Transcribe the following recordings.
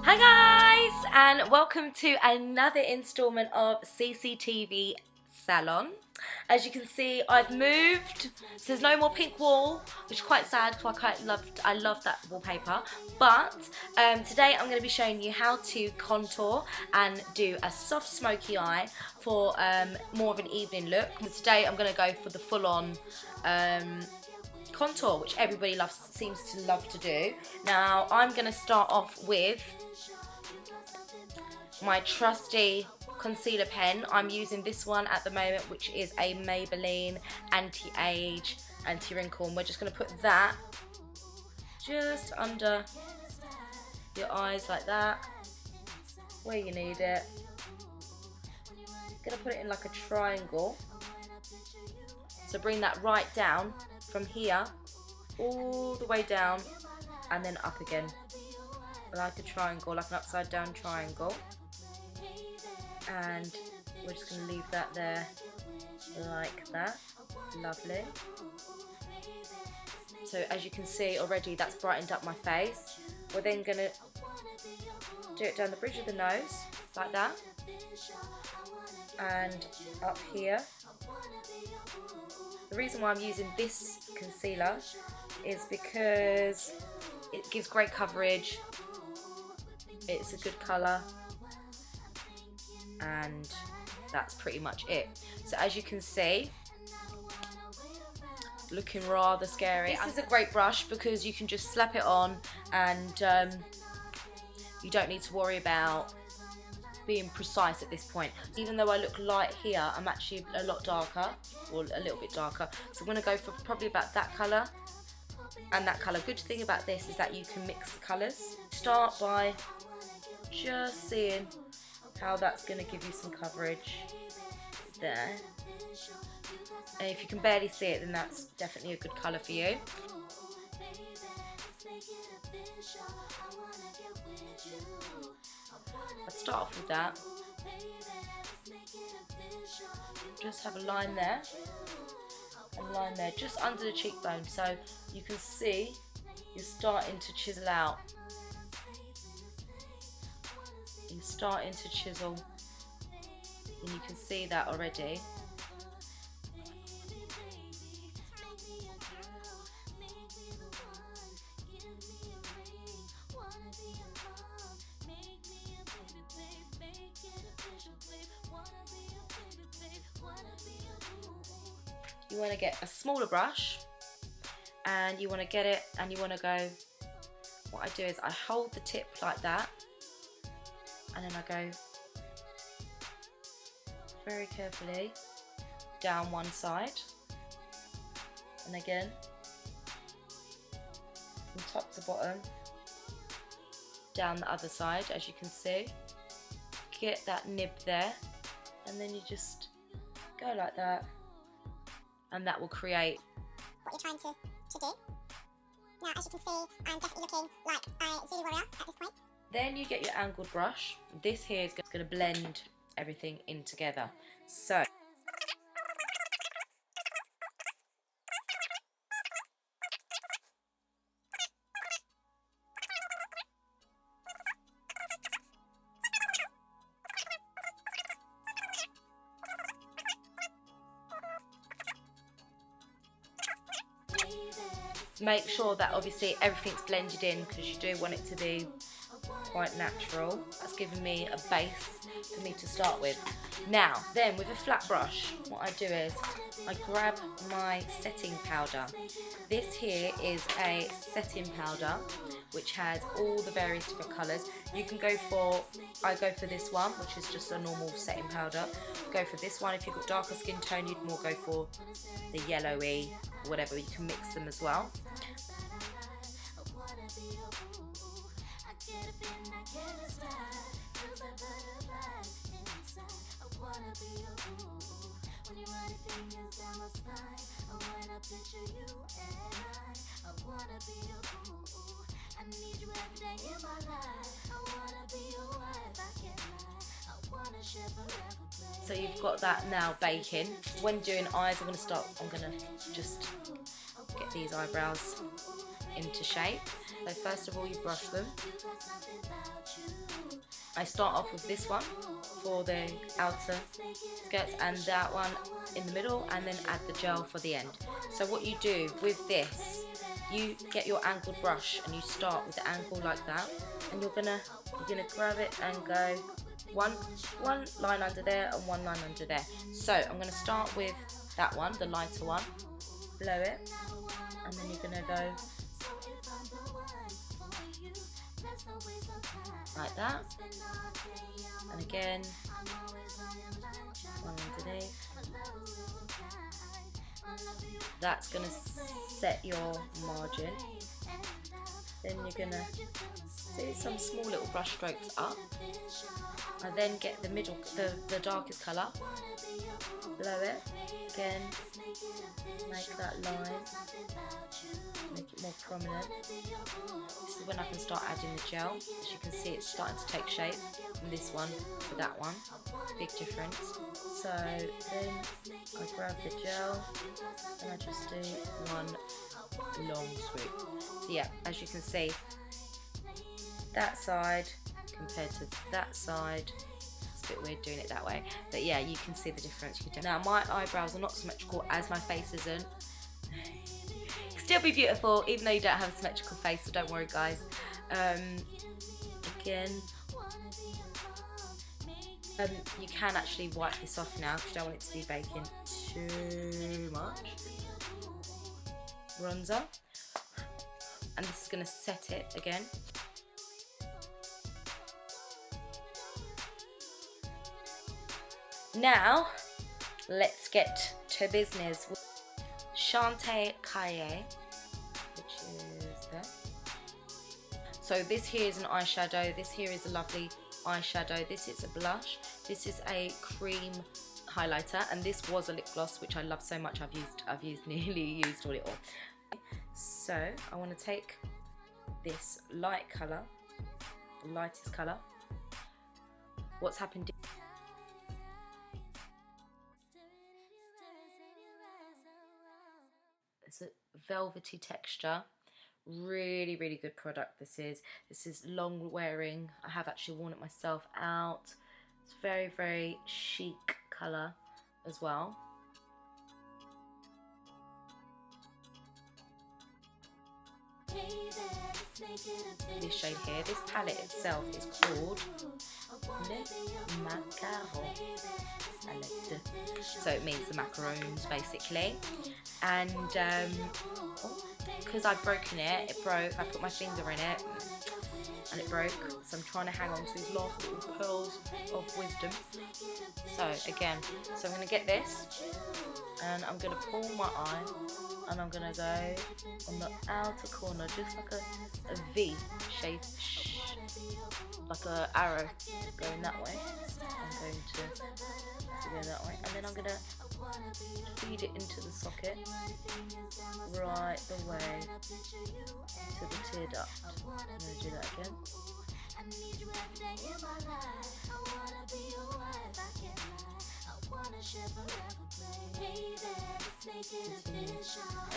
Hi guys, and welcome to another installment of CCTV Salon. As you can see, I've moved, so there's no more pink wall, which is quite sad because I love that wallpaper. But today I'm going to be showing you how to contour and do a soft smoky eye for more of an evening look. And today I'm going to go for the full-on contour, which everybody seems to love to do. Now I'm going to start off with my trusty concealer pen. I'm using this one at the moment, which is a Maybelline anti-age, anti-wrinkle, and we're just going to put that just under your eyes like that, where you need it. I'm going to put it in like a triangle, so bring that right down from here all the way down and then up again, like a triangle, like an upside down triangle. And we're just going to leave that there like that. Lovely. So as you can see already, that's brightened up my face. We're then going to do it down the bridge of the nose like that, and up here. The reason why I'm using this concealer is because it gives great coverage, it's a good colour, and that's pretty much it. So as you can see, looking rather scary. This is a great brush because you can just slap it on and you don't need to worry about being precise at this point. Even though I look light here, I'm actually a lot darker, or a little bit darker. So I'm going to go for probably about that colour and that colour. Good thing about this is that you can mix the colours. Start by just seeing how that's going to give you some coverage there. And if you can barely see it, then that's definitely a good colour for you. I'd start off with that. Just have a line there, and a line there, just under the cheekbone, so you can see you're starting to chisel out. You're starting to chisel, and you can see that already. You want to get a smaller brush, and you want to get it, and you want to go, what I do is I hold the tip like that, and then I go very carefully down one side, and again from top to bottom down the other side. As you can see, get that nib there, and then you just go like that, and that will create what you're trying to do. Now, as you can see, I'm definitely looking like a Zulu warrior at this point. Then you get your angled brush. This here is going to blend everything in together. So make sure that obviously everything's blended in, because you do want it to be quite natural. That's given me a base for me to start with. Now then, with a flat brush, what I do is I grab my setting powder. This here is a setting powder which has all the various different colours. You can go for, I go for this one, which is just a normal setting powder. Go for this one. If you've got darker skin tone, you'd more go for the yellowy, whatever. You can mix them as well. So you've got that now baking. When doing eyes, I'm going to just get these eyebrows into shape. So first of all, you brush them. I start off with this one for the outer skirts and that one in the middle, and then add the gel for the end. So what you do with this, you get your angled brush and you start with the angle like that, and you're gonna grab it and go one line under there and one line under there. So I'm gonna start with that one, the lighter one, blow it, and then you're gonna go like that, and again one underneath. That's gonna set your margin. Then you're gonna do some small little brush strokes up, and then get the middle, the darkest colour, blow it, again, make that line, make it more prominent. This is when I can start adding the gel. As you can see, it's starting to take shape from this one to that one, big difference. So then I grab the gel and I just do one long swoop. So yeah, as you can see, that side compared to that side, it's a bit weird doing it that way, but yeah, you can see the difference. Now my eyebrows are not symmetrical, as my face isn't. Still be beautiful even though you don't have a symmetrical face, so don't worry guys. Again, you can actually wipe this off now because you don't want it to be baking too much. Bronzer, and this is going to set it again. Now let's get to business. Shante Kaye, which is there. So this here is an eyeshadow, this here is a lovely eyeshadow, this is a blush, this is a cream highlighter, and this was a lip gloss which I love so much. I've nearly used all it all. So I want to take this light colour, the lightest colour. What's happened? It's a velvety texture, really good product. This is long wearing. I have actually worn it myself out. It's very chic colour as well. This shade here, this palette itself is called Le Macaron. So it means the macarons basically. And because I've broken it, it broke. I put my finger in it and it broke. So I'm trying to hang on to these last little pearls of wisdom. So again, so I'm going to get this and I'm going to pull my eye and I'm going to go on the outer corner, just like a V shape, like an arrow going that way. I'm going to go that way, and then I'm going to feed it into the socket right the way to the tear duct. I'm going to do that again.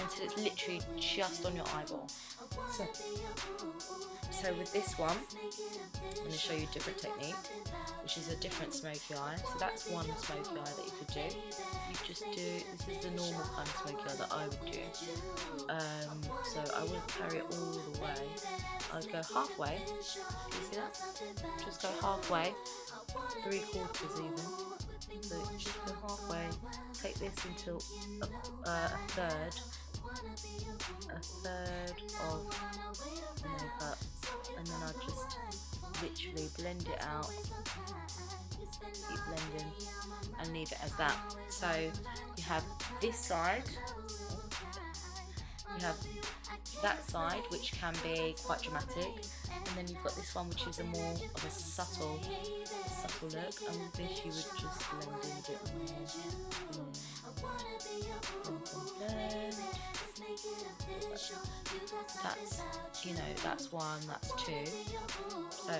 Until it's literally just on your eyeball. So with this one, I'm going to show you a different technique, which is a different smoky eye. So that's one smoky eye that you could do. You just do, this is the normal kind of smoky eye that I would do. So I wouldn't carry it all the way. I'd go halfway. Do you see that? Just go halfway, 3/4 even. So just go halfway. Take this until a third of the makeup, and then I'll just literally blend it out, keep blending and leave it as that. So you have this side, you have that side which can be quite dramatic, and then you've got this one which is a more of a subtle look, and with this you would just blend in a bit more. Blend. That's, you know, that's one, that's two. So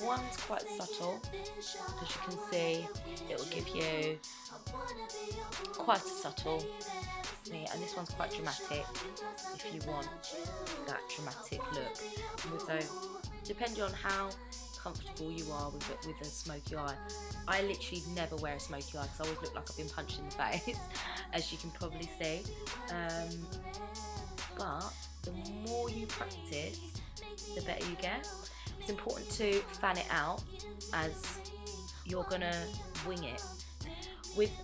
one's quite subtle, as you can see. It will give you quite a subtle, and this one's quite dramatic if you want that dramatic look. So depending on how comfortable you are with a smoky eye, I literally never wear a smoky eye because I always look like I've been punched in the face, as you can probably see. But the more you practice, the better you get. It's important to fan it out, as you're gonna wing it.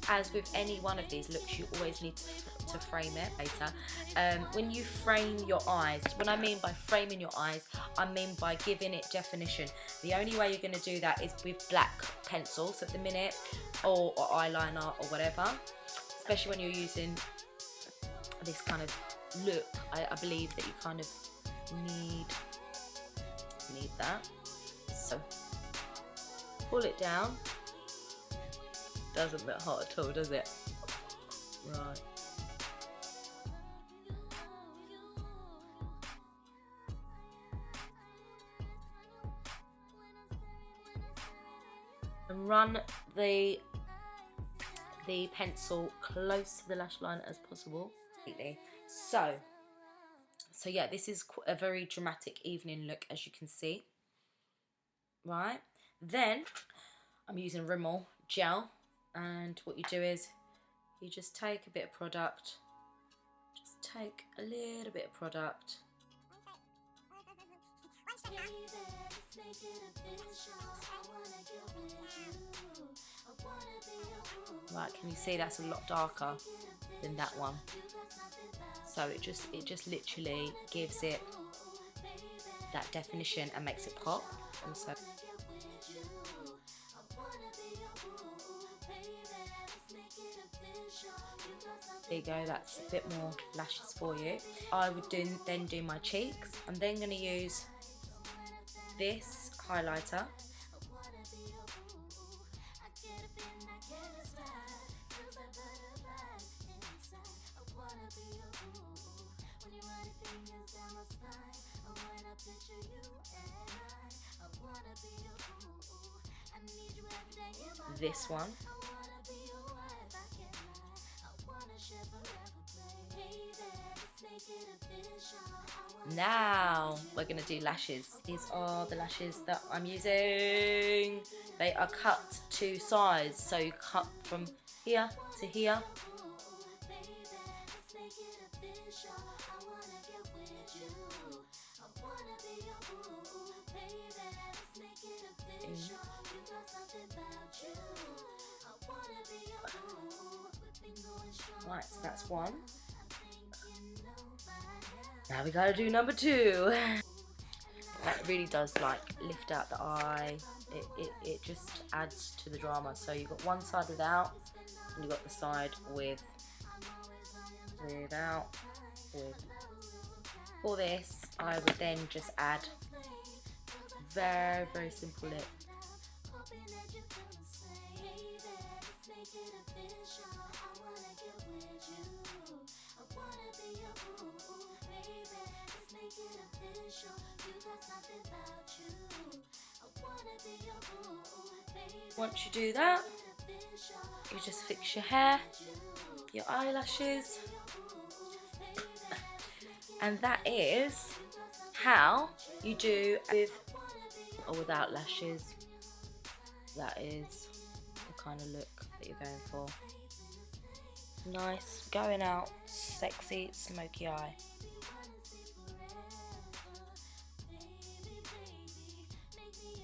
As with any one of these looks, you always need to frame it later. When you frame your eyes, what I mean by framing your eyes, I mean by giving it definition. The only way you're going to do that is with black pencils at the minute, or eyeliner or whatever, especially when you're using this kind of look. I believe that you kind of need that. So pull it down. Doesn't look hot at all, does it? Right. And run the pencil close to the lash line as possible. So yeah, this is a very dramatic evening look, as you can see. Right. Then I'm using Rimmel gel. And what you do is you just take a bit of product, just take a little bit of product. Right, can you see that's a lot darker than that one? So it just literally gives it that definition and makes it pop. Also, there you go, that's a bit more lashes for you. I would then do my cheeks. I'm then going to use this highlighter. This one. Now we're going to do lashes. These are the lashes that I'm using. They are cut to size, so you cut from here to here. Right, so that's one. Now we gotta do number two. That really does like lift out the eye. It just adds to the drama. So you've got one side without, and you've got the side without. For this, I would then just add very, very simple lip. Once you do that, you just fix your hair, your eyelashes, and that is how you do with or without lashes. That is the kind of look that you're going for. Nice, going out, sexy, smoky eye.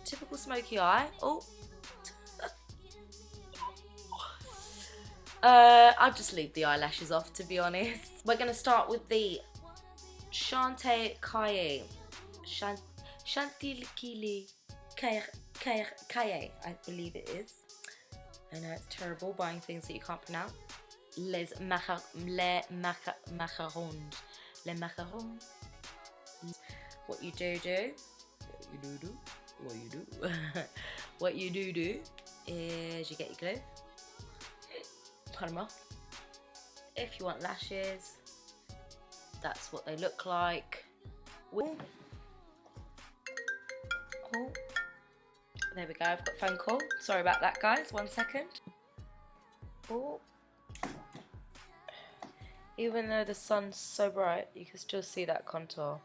Typical smoky eye. Oh. I'll just leave the eyelashes off, to be honest. We're going to start with the Chantilly Caille. Chantilly Caille, I believe it is. I know it's terrible buying things that you can't pronounce. Les macarons. What you do is you get your glue, put them off. If you want lashes, that's what they look like. Oh, there we go, I've got a phone call. Sorry about that, guys, 1 second. Oh. Even though the sun's so bright, you can still see that contour.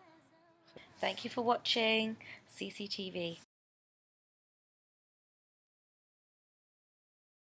Thank you for watching CCTV.